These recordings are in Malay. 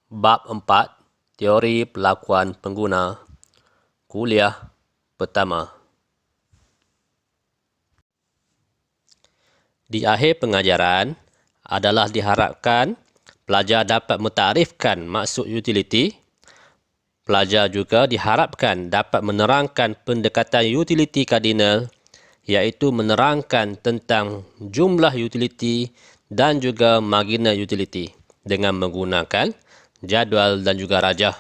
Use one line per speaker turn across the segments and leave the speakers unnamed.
Bab 4, Teori Pelakuan Pengguna, Kuliah Pertama. Di akhir pengajaran adalah diharapkan pelajar dapat mentarifkan maksud utiliti. Pelajar juga diharapkan dapat menerangkan pendekatan utiliti kardinal, iaitu menerangkan tentang jumlah utiliti dan juga marginal utiliti dengan menggunakan jadual dan juga rajah.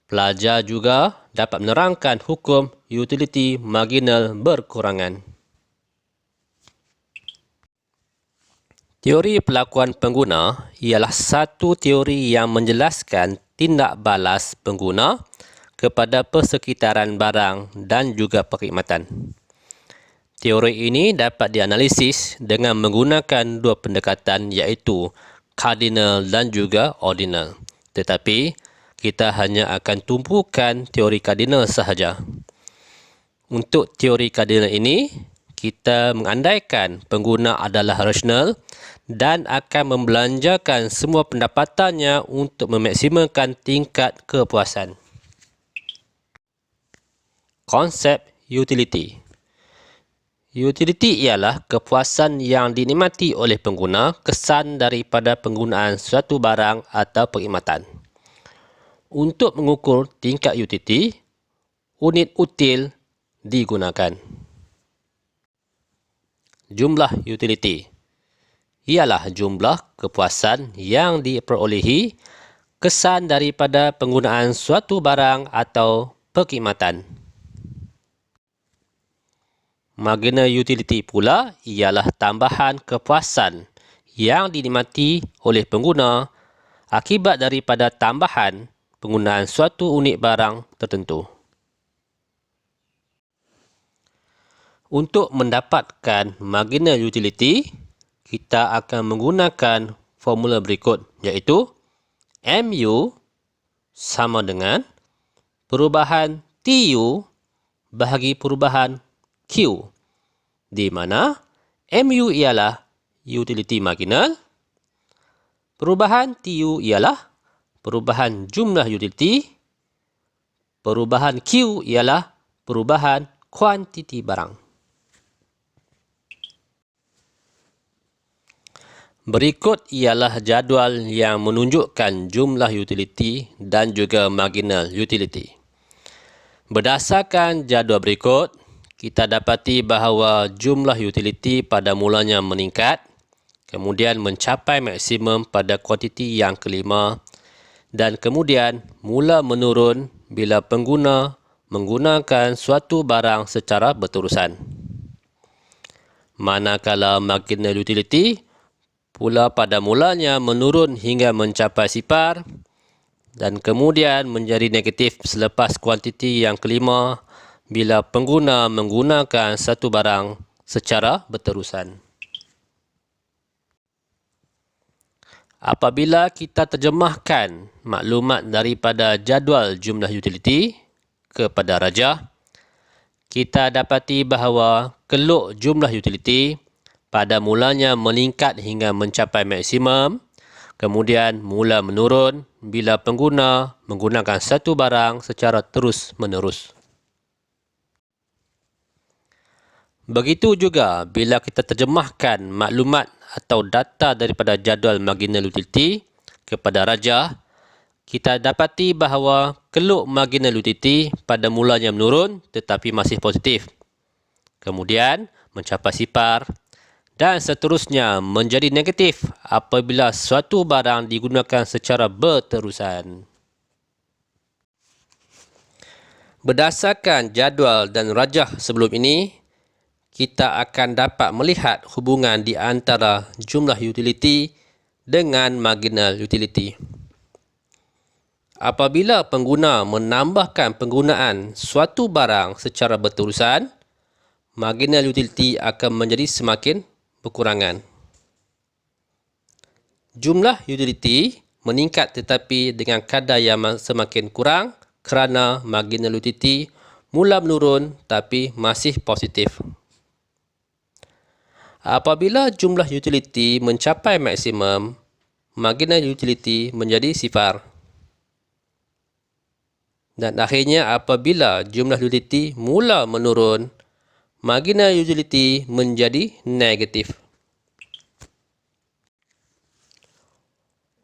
Pelajar juga dapat menerangkan hukum utiliti marginal berkurangan. Teori pelakuan pengguna ialah satu teori yang menjelaskan tindak balas pengguna kepada persekitaran barang dan juga perkhidmatan. Teori ini dapat dianalisis dengan menggunakan dua pendekatan iaitu cardinal dan juga ordinal. Tetapi kita hanya akan tumpukan teori cardinal sahaja. Untuk teori cardinal ini, kita mengandaikan pengguna adalah rasional dan akan membelanjakan semua pendapatannya untuk memaksimalkan tingkat kepuasan. Konsep utility. Utility ialah kepuasan yang dinikmati oleh pengguna kesan daripada penggunaan suatu barang atau perkhidmatan. Untuk mengukur tingkat utility, unit util digunakan. Jumlah utility ialah jumlah kepuasan yang diperolehi kesan daripada penggunaan suatu barang atau perkhidmatan. Marginal utility pula ialah tambahan kepuasan yang dinikmati oleh pengguna akibat daripada tambahan penggunaan suatu unit barang tertentu. Untuk mendapatkan marginal utility, kita akan menggunakan formula berikut iaitu MU sama dengan perubahan TU bahagi perubahan Q, di mana MU ialah utility marginal, perubahan TU ialah perubahan jumlah utility, perubahan Q ialah perubahan kuantiti barang. Berikut ialah jadual yang menunjukkan jumlah utility dan juga marginal utility. Berdasarkan jadual berikut, kita dapati bahawa jumlah utility pada mulanya meningkat, kemudian mencapai maksimum pada kuantiti yang kelima, dan kemudian mula menurun bila pengguna menggunakan suatu barang secara berterusan. Manakala marginal utility pula pada mulanya menurun hingga mencapai sifar dan kemudian menjadi negatif selepas kuantiti yang kelima bila pengguna menggunakan satu barang secara berterusan. Apabila kita terjemahkan maklumat daripada jadual jumlah utility kepada rajah, kita dapati bahawa keluk jumlah utility pada mulanya meningkat hingga mencapai maksimum, kemudian mula menurun bila pengguna menggunakan satu barang secara terus-menerus. Begitu juga bila kita terjemahkan maklumat atau data daripada jadual marginal utility kepada rajah, kita dapati bahawa keluk marginal utility pada mulanya menurun tetapi masih positif. Kemudian mencapai sifar dan seterusnya menjadi negatif apabila suatu barang digunakan secara berterusan. Berdasarkan jadual dan rajah sebelum ini, kita akan dapat melihat hubungan di antara jumlah utility dengan marginal utility. Apabila pengguna menambahkan penggunaan suatu barang secara berterusan, marginal utility akan menjadi semakin berkurangan. Jumlah utility meningkat tetapi dengan kadar yang semakin kurang kerana marginal utility mula menurun tapi masih positif. Apabila jumlah utility mencapai maksimum, marginal utility menjadi sifar. Dan akhirnya apabila jumlah utility mula menurun, marginal utility menjadi negatif.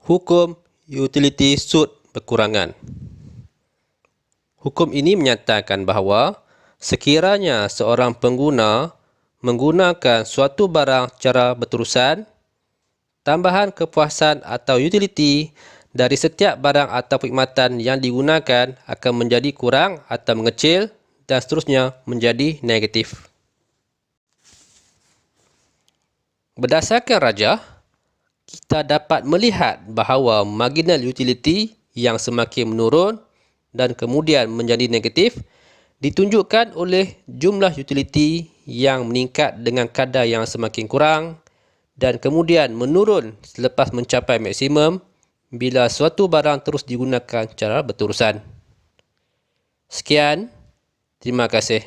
Hukum utility suit berkurangan. Hukum ini menyatakan bahawa sekiranya seorang pengguna menggunakan suatu barang secara berterusan, tambahan kepuasan atau utility dari setiap barang atau perkhidmatan yang digunakan akan menjadi kurang atau mengecil dan seterusnya menjadi negatif. Berdasarkan rajah, kita dapat melihat bahawa marginal utility yang semakin menurun dan kemudian menjadi negatif ditunjukkan oleh jumlah utility yang meningkat dengan kadar yang semakin kurang dan kemudian menurun selepas mencapai maksimum bila suatu barang terus digunakan secara berterusan. Sekian, terima kasih.